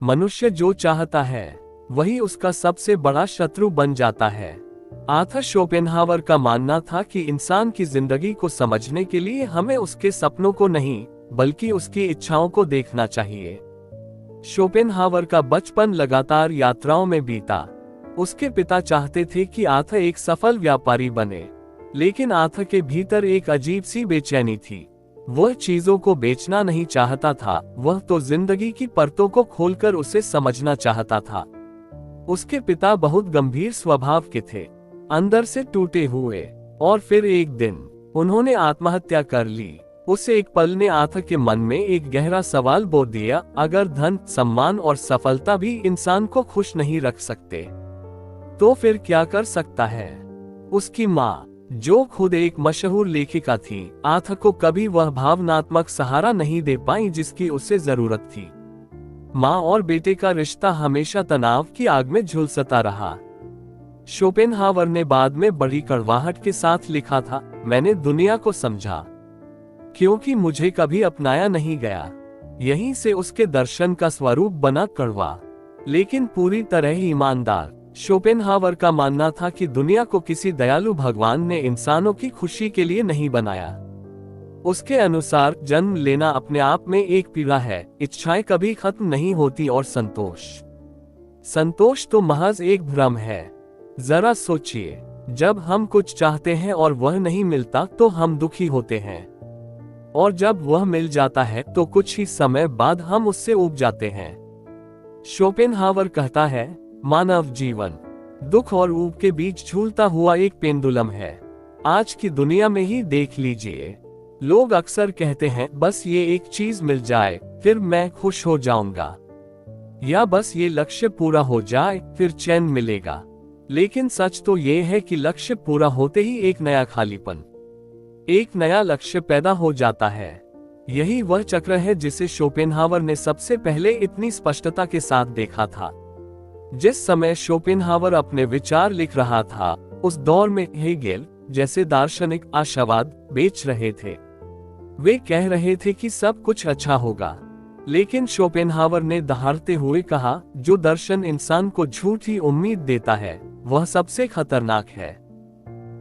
मनुष्य जो चाहता है वही उसका सबसे बड़ा शत्रु बन जाता है। आर्थर शोपेनहावर का मानना था कि इंसान की जिंदगी को समझने के लिए हमें उसके सपनों को नहीं बल्कि उसकी इच्छाओं को देखना चाहिए। शोपेनहावर का बचपन लगातार यात्राओं में बीता। उसके पिता चाहते थे कि आर्थर एक सफल व्यापारी बने, लेकिन आर्थर के भीतर एक अजीब सी बेचैनी थी। वह चीजों को बेचना नहीं चाहता था, वह तो जिंदगी की परतों को खोलकर उसे समझना चाहता था। उसके पिता बहुत गंभीर स्वभाव के थे, अंदर से टूटे हुए, और फिर एक दिन उन्होंने आत्महत्या कर ली। उसे एक पल ने आर्थर के मन में एक गहरा सवाल बो दिया, अगर धन, सम्मान और सफलता भी इंसान को खुश नहीं रख सकते, तो फिर क्या कर सकता है? उसकी माँ, जो खुद एक मशहूर लेखिका थी, आर्थर को कभी वह भावनात्मक सहारा नहीं दे पाई जिसकी उसे जरूरत थी। माँ और बेटे का रिश्ता हमेशा तनाव की आग में झुलसता रहा। शोपेनहावर ने बाद में बड़ी कड़वाहट के साथ लिखा था, मैंने दुनिया को समझा क्योंकि मुझे कभी अपनाया नहीं गया। यहीं से उसके दर्शन का स्वरूप बना कड़वा, लेकिन पूरी तरह ईमानदार। शोपेनहावर का मानना था कि दुनिया को किसी दयालु भगवान ने इंसानों की खुशी के लिए नहीं बनाया। उसके अनुसार जन्म लेना अपने आप में एक पीड़ा है, इच्छाएं कभी खत्म नहीं होती, और संतोष तो महज एक भ्रम है। जरा सोचिए, जब हम कुछ चाहते हैं और वह नहीं मिलता तो हम दुखी होते हैं, और जब वह मिल जाता है तो कुछ ही समय बाद हम उससे ऊब जाते हैं। शोपेनहावर कहता है, मानव जीवन दुख और ऊब के बीच झूलता हुआ एक पेंडुलम है। आज की दुनिया में ही देख लीजिए, लोग अक्सर कहते हैं, बस ये एक चीज मिल जाए फिर मैं खुश हो जाऊंगा, या बस ये लक्ष्य पूरा हो जाए फिर चैन मिलेगा। लेकिन सच तो ये है कि लक्ष्य पूरा होते ही एक नया खालीपन, एक नया लक्ष्य पैदा हो जाता है। यही वह चक्र है जिसे शोपेनहावर ने सबसे पहले इतनी स्पष्टता के साथ देखा था। जिस समय शोपेनहावर अपने विचार लिख रहा था, उस दौर में हेगेल जैसे दार्शनिक आशावाद बेच रहे थे। वे कह रहे थे कि सब कुछ अच्छा होगा, लेकिन शोपेनहावर ने दहाड़ते हुए कहा, जो दर्शन इंसान को झूठी उम्मीद देता है वह सबसे खतरनाक है।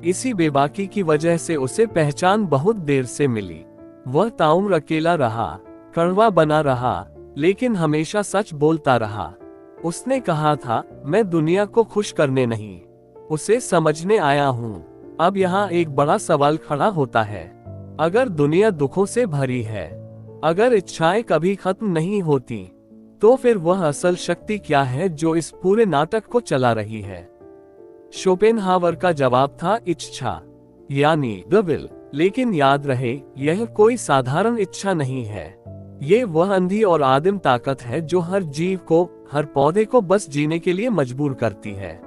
इसी बेबाकी की वजह से उसे पहचान बहुत देर से मिली। वह ताउम्र अकेला रहा, कड़वा बना रहा, लेकिन हमेशा सच बोलता रहा। उसने कहा था, मैं दुनिया को खुश करने नहीं, उसे समझने आया हूँ। अब यहाँ एक बड़ा सवाल खड़ा होता है, अगर दुनिया दुखों से भरी है, अगर इच्छाएं कभी खत्म नहीं होती, तो फिर वह असल शक्ति क्या है जो इस पूरे नाटक को चला रही है? शोपेनहावर का जवाब था इच्छा, यानी द विल। लेकिन याद रहे, यह कोई साधारण इच्छा नहीं है। ये वह अंधी और आदिम ताकत है जो हर जीव को, हर पौधे को बस जीने के लिए मजबूर करती है।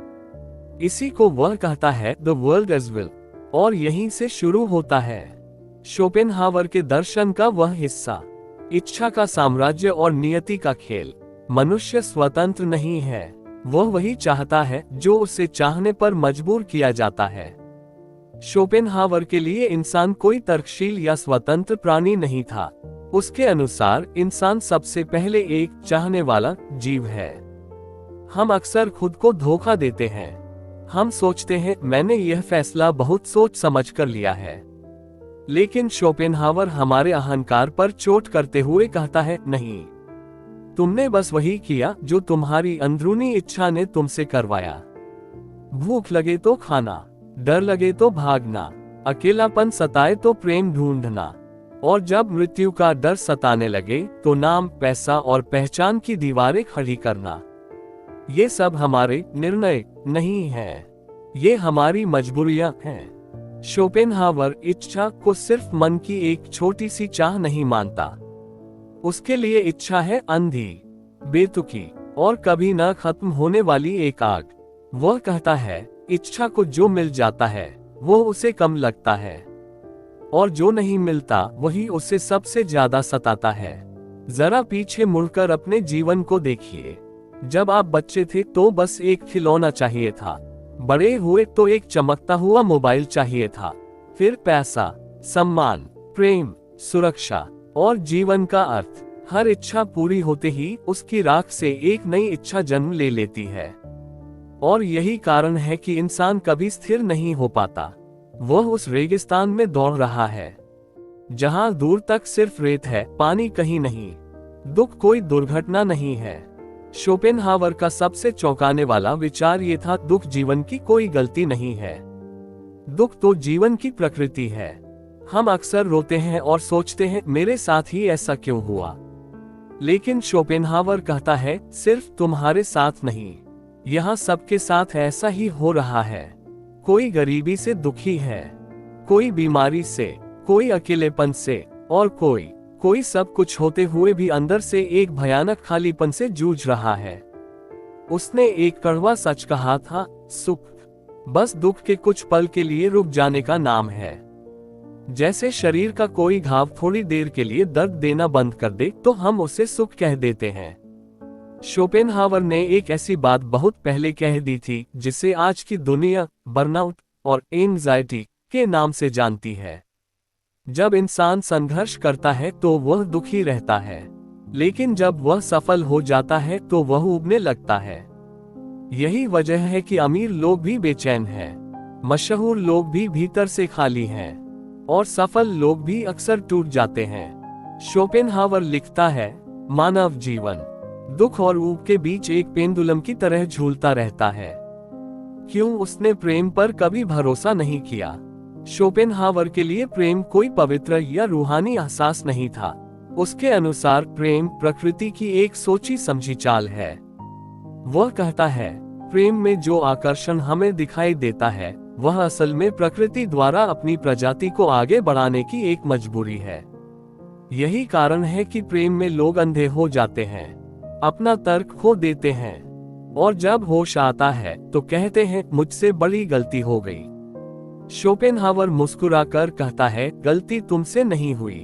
इसी को वह कहता है द वर्ल्ड एज विल, और यहीं से शुरू होता है शोपेनहावर के दर्शन का वह हिस्सा, इच्छा का साम्राज्य और नियति का खेल। मनुष्य स्वतंत्र नहीं है, वह वही चाहता है जो उसे चाहने पर मजबूर किया जाता है। शोपेनहावर के लिए इंसान कोई तर्कशील या स्वतंत्र प्राणी नहीं था। उसके अनुसार इंसान सबसे पहले एक चाहने वाला जीव है। हम अक्सर खुद को धोखा देते हैं। हम सोचते हैं, मैंने यह फैसला बहुत सोच समझ कर लिया है। लेकिन शोपेनहावर हमारे अहंकार पर चोट करते हुए कहता है, नहीं, तुमने बस वही किया जो तुम्हारी अंदरूनी इच्छा ने तुमसे करवाया। भूख लगे तो खाना, डर लगे तो भागना, अकेलापन सताए तो प्रेम ढूंढना, और जब मृत्यु का डर सताने लगे तो नाम, पैसा और पहचान की दीवारें खड़ी करना। ये सब हमारे निर्णय नहीं है, ये हमारी मजबूरियां हैं। शोपेनहावर इच्छा को सिर्फ मन की एक छोटी सी चाह नहीं मानता। उसके लिए इच्छा है अंधी, बेतुकी और कभी न खत्म होने वाली एक आग। वह कहता है, इच्छा को जो मिल जाता है वो उसे कम लगता है, और जो नहीं मिलता वही उसे सबसे ज्यादा सताता है। जरा पीछे मुड़कर अपने जीवन को देखिए। जब आप बच्चे थे तो बस एक खिलौना चाहिए था, बड़े हुए तो एक चमकता हुआ मोबाइल चाहिए था, फिर पैसा, सम्मान, प्रेम, सुरक्षा और जीवन का अर्थ। हर इच्छा पूरी होते ही उसकी राख से एक नई इच्छा जन्म ले लेती है। और यही कारण है कि इंसान कभी स्थिर नहीं हो पाता। वह उस रेगिस्तान में दौड़ रहा है जहां दूर तक सिर्फ रेत है, पानी कहीं नहीं। दुख कोई दुर्घटना नहीं है। शोपेनहावर का सबसे चौंकाने वाला विचार ये था, दुख जीवन की कोई गलती नहीं है। दुख तो जीवन की प्रकृति है। हम अक्सर रोते हैं और सोचते हैं मेरे साथ ही ऐसा क्यों हुआ। लेकिन शोपेनहावर कहता है, सिर्फ तुम्हारे साथ नहीं, यहाँ सबके साथ ऐसा ही हो रहा है। कोई गरीबी से दुखी है, कोई बीमारी से, कोई अकेलेपन से, और कोई सब कुछ होते हुए भी अंदर से एक भयानक खालीपन से जूझ रहा है। उसने एक कड़वा सच कहा था, सुख बस दुख के कुछ पल के लिए रुक जाने का नाम है। जैसे शरीर का कोई घाव थोड़ी देर के लिए दर्द देना बंद कर दे तो हम उसे सुख कह देते हैं। शोपेनहावर ने एक ऐसी बात बहुत पहले कह दी थी जिसे आज की दुनिया बर्नआउट और एंजाइटी के नाम से जानती है। जब इंसान संघर्ष करता है तो वह दुखी रहता है, लेकिन जब वह सफल हो जाता है तो वह उबने लगता है। यही वजह है कि अमीर लोग भी बेचैन हैं, मशहूर लोग भी भीतर से खाली हैं, और सफल लोग भी अक्सर टूट जाते हैं। शोपेनहावर लिखता है, मानव जीवन दुख और ऊब के बीच एक पेंडुलम की तरह झूलता रहता है। क्यों उसने प्रेम पर कभी भरोसा नहीं किया? शोपेनहावर के लिए प्रेम कोई पवित्र या रूहानी एहसास नहीं था। उसके अनुसार प्रेम प्रकृति की एक सोची समझी चाल है। वह कहता है, प्रेम में जो आकर्षण हमें दिखाई देता है वह असल में प्रकृति द्वारा अपनी प्रजाति को आगे बढ़ाने की एक मजबूरी है। यही कारण है कि प्रेम में लोग अंधे हो जाते हैं, अपना तर्क खो देते हैं, और जब होश आता है तो कहते हैं मुझसे बड़ी गलती हो गई। शोपेनहावर मुस्कुराकर कहता है, गलती तुमसे नहीं हुई,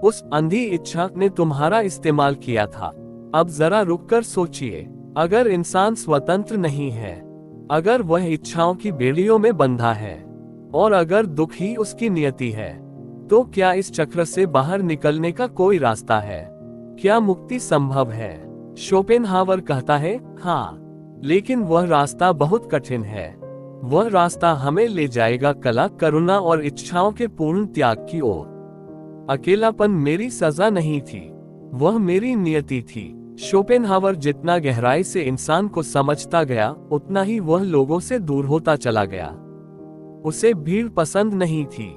उस अंधी इच्छा ने तुम्हारा इस्तेमाल किया था। अब जरा रुककर सोचिए, अगर इंसान स्वतंत्र नहीं है, अगर वह इच्छाओं की बेड़ियों में बंधा है, और अगर दुख ही उसकी नियति है, तो क्या इस चक्र से बाहर निकलने का कोई रास्ता है? क्या मुक्ति संभव है? शोपेनहावर कहता है, हाँ, लेकिन वह रास्ता बहुत कठिन है। वह रास्ता हमें ले जाएगा कला, करुणा और इच्छाओं के पूर्ण त्याग की ओर। अकेलापन मेरी सजा नहीं थी, वह मेरी नियति थी। शोपेनहावर जितना गहराई से इंसान को समझता गया उतना ही वह लोगों से दूर होता चला गया। उसे भीड़ पसंद नहीं थी,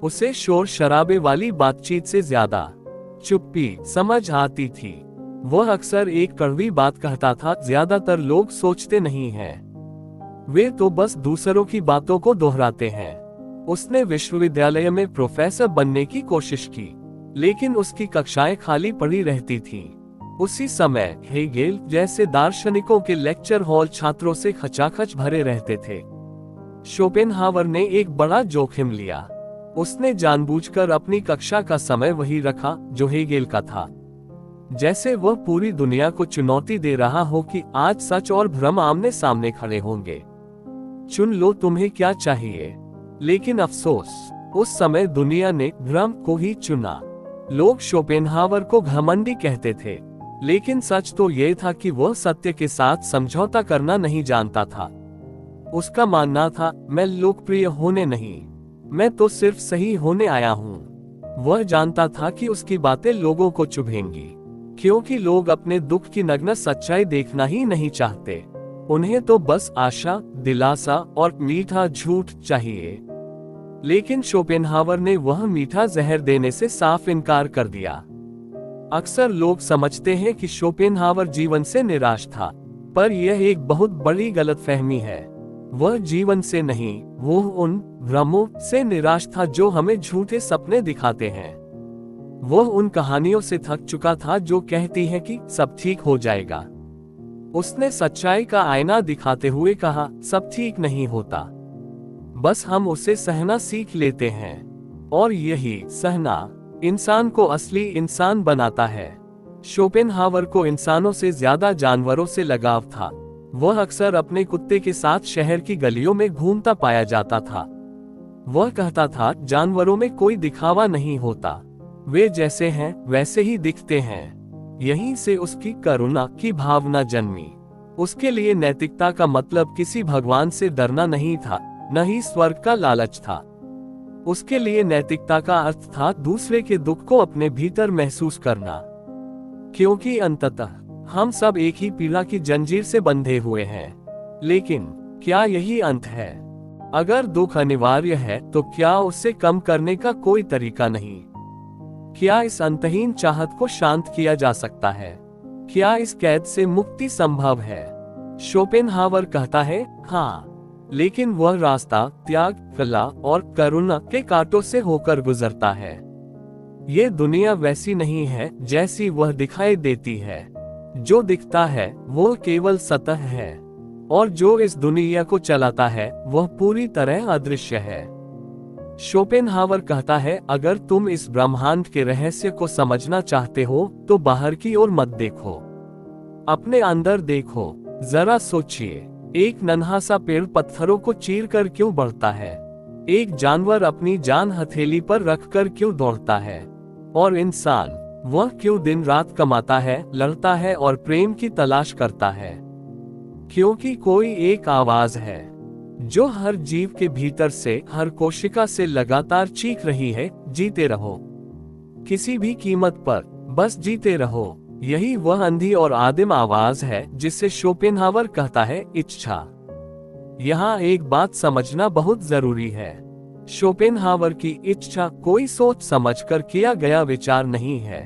उसे शोर शराबे वाली बातचीत से ज्यादा चुप्पी समझ आती थी। वह अक्सर एक कड़वी बात कहता था, ज्यादातर लोग सोचते नहीं हैं, वे तो बस दूसरों की बातों को दोहराते हैं। उसने विश्वविद्यालय में प्रोफेसर बनने की कोशिश की, लेकिन उसकी कक्षाएं खाली पड़ी रहती थीं। उसी समय हेगेल जैसे दार्शनिकों के लेक्चर हॉल छात्रों से खचाखच भरे रहते थे। शोपेनहावर ने एक बड़ा जोखिम लिया। उसने जानबूझकर अपनी कक्षा का समय वही रखा जो हेगेल का था, जैसे वह पूरी दुनिया को चुनौती दे रहा हो कि आज सच और भ्रम आमने सामने खड़े होंगे। चुन लो तुम्हें क्या चाहिए। लेकिन अफसोस, उस समय दुनिया ने भ्रम को ही चुना। लोग शोपेनहावर को घमंडी कहते थे, लेकिन सच तो यह था कि वह सत्य के साथ समझौता करना नहीं जानता था। उसका मानना था, मैं लोकप्रिय होने नहीं, मैं तो सिर्फ सही होने आया हूँ। वह जानता था कि उसकी बातें लोगों को चुभेंगी, क्योंकि लोग अपने दुख की नग्न सच्चाई देखना ही नहीं चाहते। उन्हें तो बस आशा, दिलासा और मीठा झूठ चाहिए। लेकिन शोपेनहावर ने वह मीठा जहर देने से साफ इनकार कर दिया। अक्सर लोग समझते हैं कि शोपेनहावर जीवन से निराश था, पर यह एक बहुत बड़ी गलतफहमी है। वह जीवन से नहीं, वो उन भ्रमों से निराश था जो हमें झूठे सपने दिखाते हैं। वह उन कहानियों से थक चुका था जो कहती हैं कि सब ठीक हो जाएगा। उसने सच्चाई का आईना दिखाते हुए कहा, सब ठीक नहीं होता, बस हम उसे सहना सीख लेते हैं, और यही सहना इंसान को असली इंसान बनाता है। शोपेनहावर को इंसानों से ज्यादा जानवरों से लगाव था। वह अक्सर अपने कुत्ते के साथ शहर की गलियों में घूमता पाया जाता था। वह कहता था, जानवरों में कोई दिखावा नहीं होता, वे जैसे हैं वैसे ही दिखते हैं। यहीं से उसकी करुणा की भावना जन्मी। उसके लिए नैतिकता का मतलब किसी भगवान से डरना नहीं था, न ही स्वर्ग का लालच था। उसके लिए नैतिकता का अर्थ था दूसरे के दुख को अपने भीतर महसूस करना, क्योंकि अंततः हम सब एक ही पीड़ा की जंजीर से बंधे हुए हैं। लेकिन क्या यही अंत है? अगर दुख अनिवार्य है तो क्या उससे कम करने का कोई तरीका नहीं? क्या इस अंतहीन चाहत को शांत किया जा सकता है? क्या इस कैद से मुक्ति संभव है? शोपेनहावर कहता है, हाँ, लेकिन वह रास्ता त्याग, कला और करुणा के कांटों से होकर गुजरता है। ये दुनिया वैसी नहीं है जैसी वह दिखाई देती है। जो दिखता है वो केवल सतह है, और जो इस दुनिया को चलाता है वह पूरी तरह अदृश्य है। शोपेनहावर कहता है, अगर तुम इस ब्रह्मांड के रहस्य को समझना चाहते हो तो बाहर की ओर मत देखो, अपने अंदर देखो। जरा सोचिए, एक नन्हा सा पेड़ पत्थरों को चीर कर क्यों बढ़ता है? एक जानवर अपनी जान हथेली पर रखकर क्यों दौड़ता है? और इंसान, वह क्यों दिन रात कमाता है, लड़ता है और प्रेम की तलाश करता है? क्योंकि कोई एक आवाज है जो हर जीव के भीतर से, हर कोशिका से लगातार चीख रही है, जीते रहो, किसी भी कीमत पर, बस जीते रहो। यही वह अंधी और आदिम आवाज है जिसे शोपेनहावर कहता है इच्छा। यहाँ एक बात समझना बहुत जरूरी है। शोपेनहावर की इच्छा कोई सोच समझकर किया गया विचार नहीं है।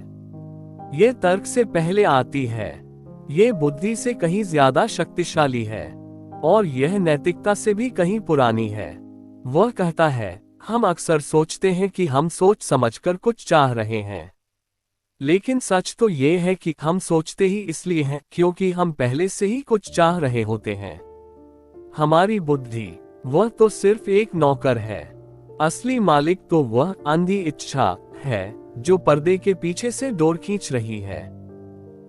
ये तर्क से पहले आती है, ये बुद्धि से कहीं ज्यादा शक्तिशाली है, और यह नैतिकता से भी कहीं पुरानी है। वह कहता है, हम अक्सर सोचते हैं कि हम सोच समझकर कुछ चाह रहे हैं, लेकिन सच तो ये है कि हम सोचते ही इसलिए हैं क्योंकि हम पहले से ही कुछ चाह रहे होते हैं। हमारी बुद्धि, वह तो सिर्फ एक नौकर है। असली मालिक तो वह अंधी इच्छा है जो पर्दे के पीछे से डोर खींच रही है।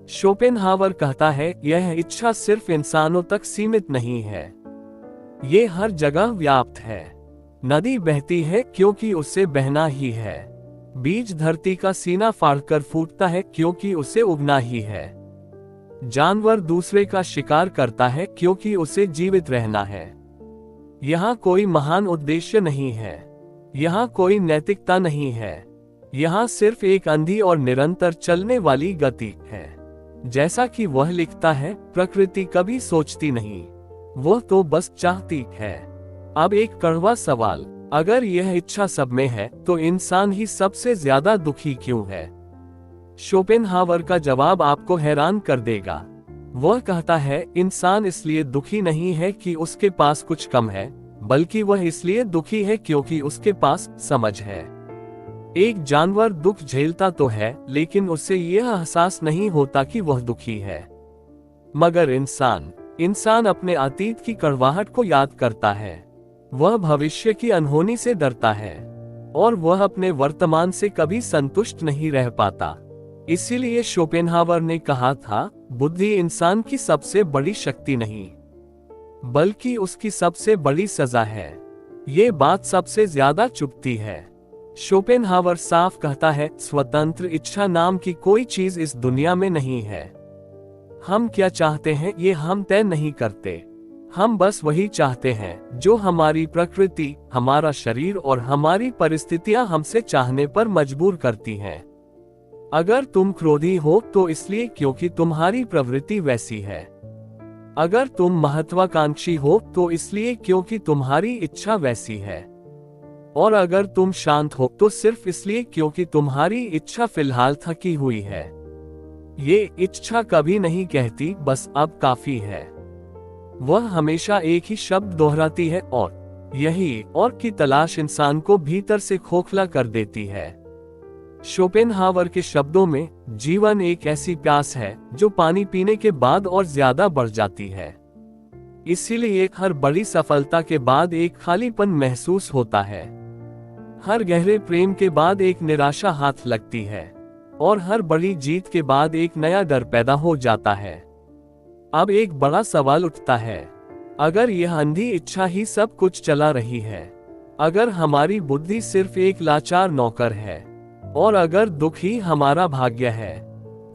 शोपेनहावर कहता है, यह इच्छा सिर्फ इंसानों तक सीमित नहीं है, ये हर जगह व्याप्त है। नदी बहती है क्योंकि उसे बहना ही है। बीज धरती का सीना फाड़कर फूटता है क्योंकि उसे उगना ही है। जानवर दूसरे का शिकार करता है क्योंकि उसे जीवित रहना है। यहाँ कोई महान उद्देश्य नहीं है, यहाँ कोई नैतिकता नहीं है, यहाँ सिर्फ एक अंधी और निरंतर चलने वाली गति है। जैसा कि वह लिखता है, प्रकृति कभी सोचती नहीं, वह तो बस चाहती है। अब एक कड़वा सवाल, अगर यह इच्छा सब में है तो इंसान ही सबसे ज्यादा दुखी क्यों है? शोपेनहावर का जवाब आपको हैरान कर देगा। वह कहता है, इंसान इसलिए दुखी नहीं है कि उसके पास कुछ कम है, बल्कि वह इसलिए दुखी है क्योंकि उसके पास समझ है। एक जानवर दुख झेलता तो है, लेकिन उसे यह एहसास नहीं होता कि वह दुखी है। मगर इंसान अपने अतीत की कड़वाहट को याद करता है, वह भविष्य की अनहोनी से डरता है, और वह अपने वर्तमान से कभी संतुष्ट नहीं रह पाता। इसीलिए शोपेनहावर ने कहा था, बुद्धि इंसान की सबसे बड़ी शक्ति नहीं, बल्कि उसकी सबसे बड़ी सजा है। ये बात सबसे ज्यादा चुभती है। शोपेनहावर साफ कहता है, स्वतंत्र इच्छा नाम की कोई चीज इस दुनिया में नहीं है। हम क्या चाहते हैं ये हम तय नहीं करते, हम बस वही चाहते हैं जो हमारी प्रकृति, हमारा शरीर और हमारी परिस्थितियां हमसे चाहने पर मजबूर करती हैं। अगर तुम क्रोधी हो तो इसलिए क्योंकि तुम्हारी प्रवृत्ति वैसी है। अगर तुम महत्वाकांक्षी हो तो इसलिए क्योंकि तुम्हारी इच्छा वैसी है। और अगर तुम शांत हो तो सिर्फ इसलिए क्योंकि तुम्हारी इच्छा फिलहाल थकी हुई है। ये इच्छा कभी नहीं कहती बस अब काफी है। वह हमेशा एक ही शब्द दोहराती है, और यही और की तलाश इंसान को भीतर से खोखला कर देती है। शोपेनहावर के शब्दों में, जीवन एक ऐसी प्यास है जो पानी पीने के बाद और ज्यादा बढ़ जाती है। इसीलिए हर बड़ी सफलता के बाद एक खालीपन महसूस होता है, हर गहरे प्रेम के बाद एक निराशा हाथ लगती है, और हर बड़ी जीत के बाद एक नया डर पैदा हो जाता है। अब एक बड़ा सवाल उठता है, अगर यह अंधी इच्छा ही सब कुछ चला रही है, अगर हमारी बुद्धि सिर्फ एक लाचार नौकर है, और अगर दुख ही हमारा भाग्य है,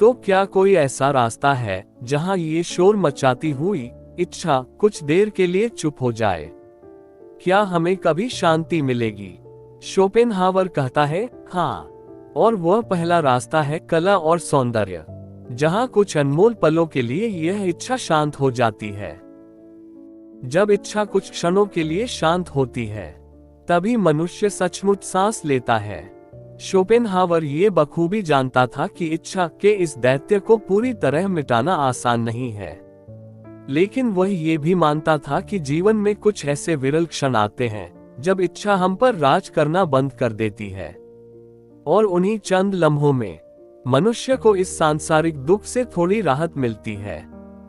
तो क्या कोई ऐसा रास्ता है जहां ये शोर मचाती हुई इच्छा कुछ देर के लिए चुप हो जाए? क्या हमें कभी शांति मिलेगी? शोपेनहावर कहता है, हाँ। और वह पहला रास्ता है कला और सौंदर्य, जहां कुछ अनमोल पलों के लिए यह इच्छा शांत हो जाती है। जब इच्छा कुछ क्षणों के लिए शांत होती है, तभी मनुष्य सचमुच सांस लेता है। शोपेनहावर ये बखूबी जानता था कि इच्छा के इस दैत्य को पूरी तरह मिटाना आसान नहीं है, लेकिन वह ये भी मानता था कि जीवन में कुछ ऐसे विरल क्षण आते हैं जब इच्छा हम पर राज करना बंद कर देती है, और उन्हीं चंद लम्हों में मनुष्य को इस सांसारिक दुख से थोड़ी राहत मिलती है।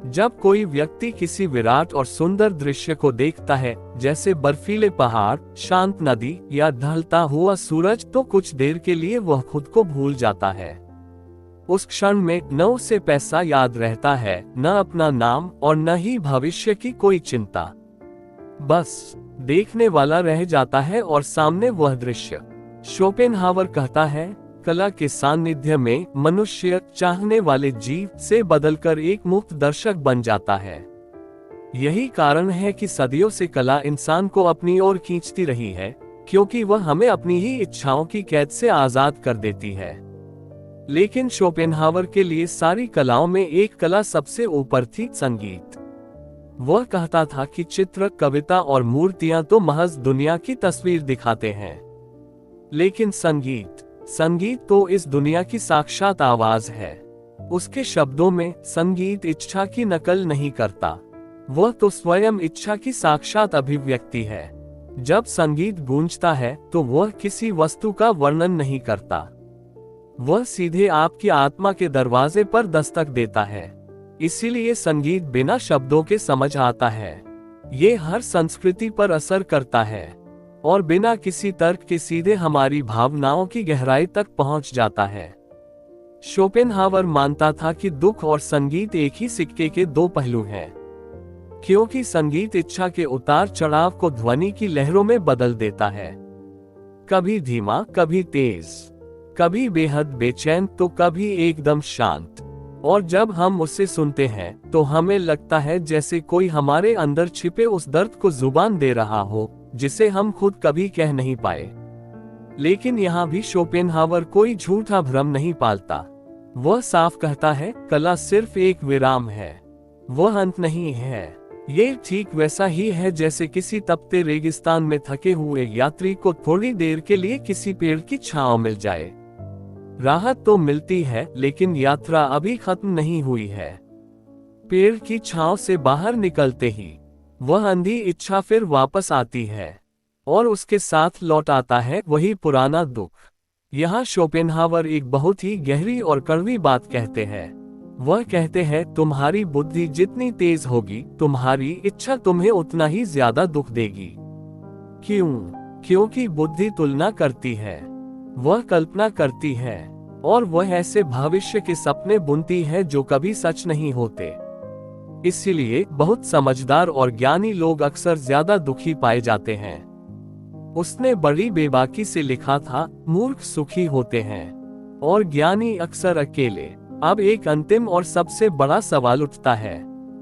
जब कोई व्यक्ति किसी विराट और सुंदर दृश्य को देखता है, जैसे बर्फीले पहाड़, शांत नदी या ढलता हुआ सूरज, तो कुछ देर के लिए वह खुद को भूल जाता है। उस क्षण में न उसे पैसा याद रहता है, न अपना नाम, और न ही भविष्य की कोई चिंता। बस देखने वाला रह जाता है और सामने वह दृश्य। शोपेनहावर कहता है, कला के सानिध्य में मनुष्य चाहने वाले जीव से बदलकर एक मुक्त दर्शक बन जाता है। यही कारण है कि सदियों से कला इंसान को अपनी ओर खींचती रही है, क्योंकि वह हमें अपनी ही इच्छाओं की कैद से आजाद कर देती है। लेकिन शोपेनहावर के लिए सारी कलाओं में एक कला सबसे ऊपर थी, संगीत। वह कहता था कि चित्र, कविता और मूर्तियां तो महज दुनिया की तस्वीर दिखाते हैं, लेकिन संगीत तो इस दुनिया की साक्षात आवाज है। उसके शब्दों में संगीत इच्छा की नकल नहीं करता, वह तो स्वयं इच्छा की साक्षात अभिव्यक्ति है। जब संगीत गूंजता है तो वह किसी वस्तु का वर्णन नहीं करता, वह सीधे आपकी आत्मा के दरवाजे पर दस्तक देता है। इसीलिए संगीत बिना शब्दों के समझ आता है। ये हर संस्कृति पर असर करता है और बिना किसी तर्क के सीधे हमारी भावनाओं की गहराई तक पहुंच जाता है। शोपेनहावर मानता था कि दुख और संगीत एक ही सिक्के के दो पहलू हैं, क्योंकि संगीत इच्छा के उतार चढ़ाव को ध्वनि की लहरों में बदल देता है, कभी धीमा, कभी तेज, कभी बेहद बेचैन, तो कभी एकदम शांत। और जब हम उसे सुनते हैं तो हमें लगता है जैसे कोई हमारे अंदर छिपे उस दर्द को जुबान दे रहा हो जिसे हम खुद कभी कह नहीं पाए। लेकिन यहाँ भी शोपेनहावर कोई झूठा भ्रम नहीं पालता। वह साफ कहता है, कला सिर्फ एक विराम है, वह अंत नहीं है। ये ठीक वैसा ही है जैसे किसी तपते रेगिस्तान में थके हुए यात्री को थोड़ी देर के लिए किसी पेड़ की छांव मिल जाए। राहत तो मिलती है, लेकिन यात्रा अभी खत्म नहीं हुई है। पेड़ की छांव से बाहर निकलते ही वह अंधी इच्छा फिर वापस आती है और उसके साथ लौट आता है वही पुराना दुख। यहाँ शोपेनहावर एक बहुत ही गहरी और कड़वी बात कहते हैं। वह कहते हैं, तुम्हारी बुद्धि जितनी तेज होगी, तुम्हारी इच्छा तुम्हें उतना ही ज्यादा दुख देगी। क्यों? क्योंकि बुद्धि तुलना करती है, वह कल्पना करती है, और वह ऐसे भविष्य के सपने बुनती है जो कभी सच नहीं होते। इसीलिए बहुत समझदार और ज्ञानी लोग अक्सर ज्यादा दुखी पाए जाते हैं। उसने बड़ी बेबाकी से लिखा था, मूर्ख सुखी होते हैं और ज्ञानी अक्सर अकेले। अब एक अंतिम और सबसे बड़ा सवाल उठता है,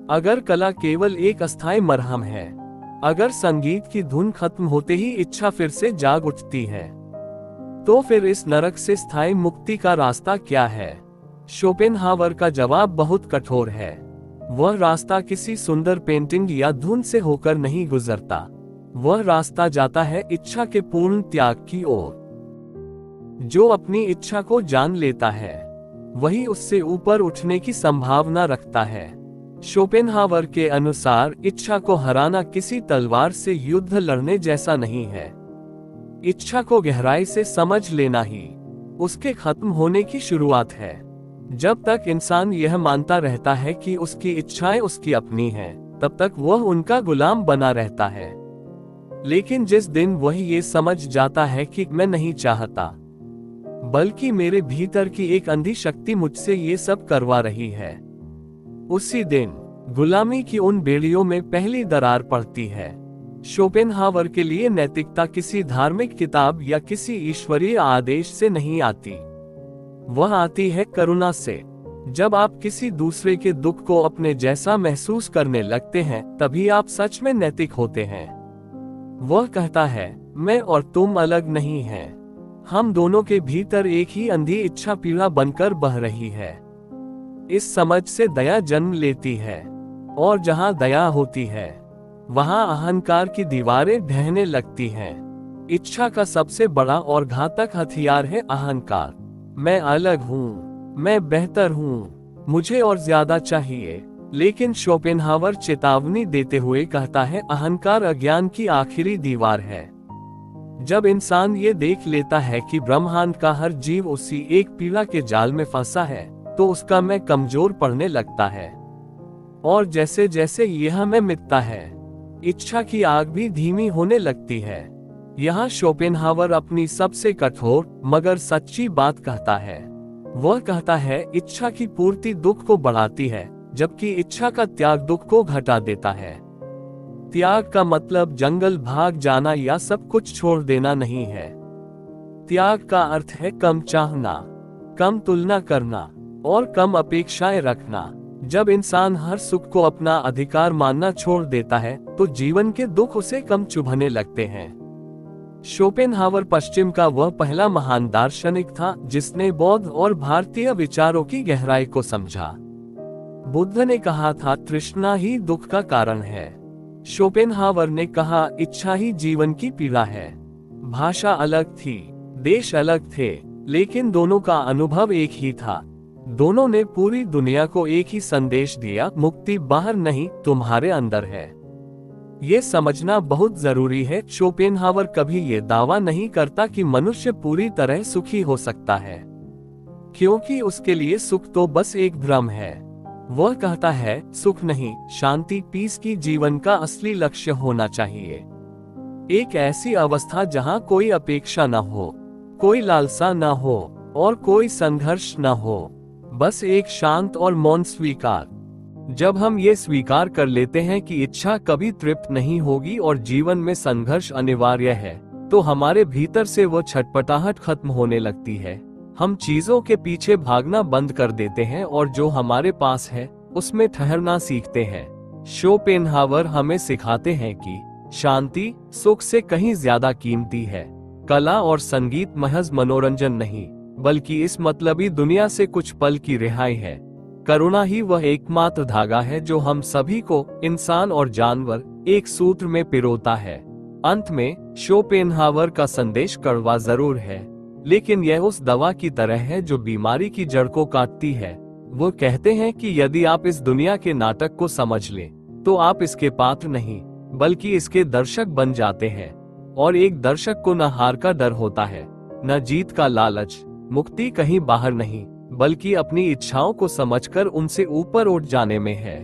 अगर कला केवल एक अस्थायी मरहम है, अगर संगीत की धुन खत्म होते ही इच्छा फिर से जाग उठती है, तो फिर इस नरक से स्थायी मुक्ति का रास्ता क्या है? शोपेनहावर का जवाब बहुत कठोर है। वह रास्ता किसी सुंदर पेंटिंग या धुन से होकर नहीं गुजरता, वह रास्ता जाता है इच्छा के पूर्ण त्याग की ओर। जो अपनी इच्छा को जान लेता है वही उससे ऊपर उठने की संभावना रखता है। शोपेनहावर के अनुसार इच्छा को हराना किसी तलवार से युद्ध लड़ने जैसा नहीं है। इच्छा को गहराई से समझ लेना ही उसके खत्म होने की शुरुआत है। जब तक इंसान यह मानता रहता है कि उसकी इच्छाएं उसकी अपनी हैं, तब तक वह उनका गुलाम बना रहता है। लेकिन जिस दिन वह ये समझ जाता है कि मैं नहीं चाहता, बल्कि मेरे भीतर की एक अंधी शक्ति मुझसे ये सब करवा रही है, उसी दिन गुलामी की उन बेड़ियों में पहली दरार पड़ती है। शोपेनहावर के लिए नैतिकता किसी धार्मिक किताब या किसी ईश्वरीय आदेश से नहीं आती, वह आती है करुणा से। जब आप किसी दूसरे के दुख को अपने जैसा महसूस करने लगते हैं तभी आप सच में नैतिक होते हैं। वह कहता है, मैं और तुम अलग नहीं हैं। हम दोनों के भीतर एक ही अंधी इच्छा पीड़ा बनकर बह रही है। इस समझ से दया जन्म लेती है, और जहां दया होती है वहां अहंकार की दीवारें ढहने लगती हैं। इच्छा का सबसे बड़ा और घातक हथियार है अहंकार। मैं अलग हूँ, मैं बेहतर हूँ, मुझे और ज्यादा चाहिए। लेकिन शोपेनहावर चेतावनी देते हुए कहता है, अहंकार अज्ञान की आखिरी दीवार है। जब इंसान ये देख लेता है कि ब्रह्मांड का हर जीव उसी एक पीड़ा के जाल में फंसा है, तो उसका मैं कमजोर पड़ने लगता है। और जैसे जैसे यह मैं मिटता है, इच्छा की आग भी धीमी होने लगती है। यहाँ शोपेनहावर अपनी सबसे कठोर मगर सच्ची बात कहता है। वह कहता है, इच्छा की पूर्ति दुख को बढ़ाती है, जबकि इच्छा का त्याग दुख को घटा देता है। त्याग का मतलब जंगल भाग जाना या सब कुछ छोड़ देना नहीं है। त्याग का अर्थ है कम चाहना, कम तुलना करना और कम अपेक्षाएं रखना। जब इंसान हर सुख को अपना अधिकार मानना छोड़ देता है तो जीवन के दुख उसे कम चुभने लगते हैं। शोपेनहावर पश्चिम का वह पहला महान दार्शनिक था जिसने बौद्ध और भारतीय विचारों की गहराई को समझा। बुद्ध ने कहा था, तृष्णा ही दुख का कारण है। शोपेनहावर ने कहा, इच्छा ही जीवन की पीड़ा है। भाषा अलग थी, देश अलग थे, लेकिन दोनों का अनुभव एक ही था। दोनों ने पूरी दुनिया को एक ही संदेश दिया, मुक्ति बाहर नहीं, तुम्हारे अंदर है। ये समझना बहुत जरूरी है। शोपेनहावर कभी ये दावा नहीं करता कि मनुष्य पूरी तरह सुखी हो सकता है, क्योंकि उसके लिए सुख तो बस एक भ्रम है। वह कहता है, सुख नहीं, शांति, पीस की जीवन का असली लक्ष्य होना चाहिए। एक ऐसी अवस्था जहां कोई अपेक्षा न हो, कोई लालसा न हो और कोई संघर्ष न हो, बस एक शांत और मौन स्वीकार। जब हम ये स्वीकार कर लेते हैं कि इच्छा कभी तृप्त नहीं होगी और जीवन में संघर्ष अनिवार्य है, तो हमारे भीतर से वो छटपटाहट खत्म होने लगती है। हम चीजों के पीछे भागना बंद कर देते हैं और जो हमारे पास है उसमें ठहरना सीखते हैं। शोपेनहावर हमें सिखाते हैं कि शांति सुख से कहीं ज्यादा कीमती है। कला और संगीत महज मनोरंजन नहीं, बल्कि इस मतलबी दुनिया से कुछ पल की रिहाई है। करुणा ही वह एकमात्र धागा है जो हम सभी को, इंसान और जानवर, एक सूत्र में पिरोता है। अंत में शोपेनहावर का संदेश कड़वा जरूर है, लेकिन यह उस दवा की तरह है जो बीमारी की जड़ को काटती है। वो कहते हैं कि यदि आप इस दुनिया के नाटक को समझ लें, तो आप इसके पात्र नहीं, बल्कि इसके दर्शक बन जाते हैं। और एक दर्शक को न हार का डर होता है, न जीत का लालच। मुक्ति कहीं बाहर नहीं, बल्कि अपनी इच्छाओं को समझकर उनसे ऊपर उठ जाने में है।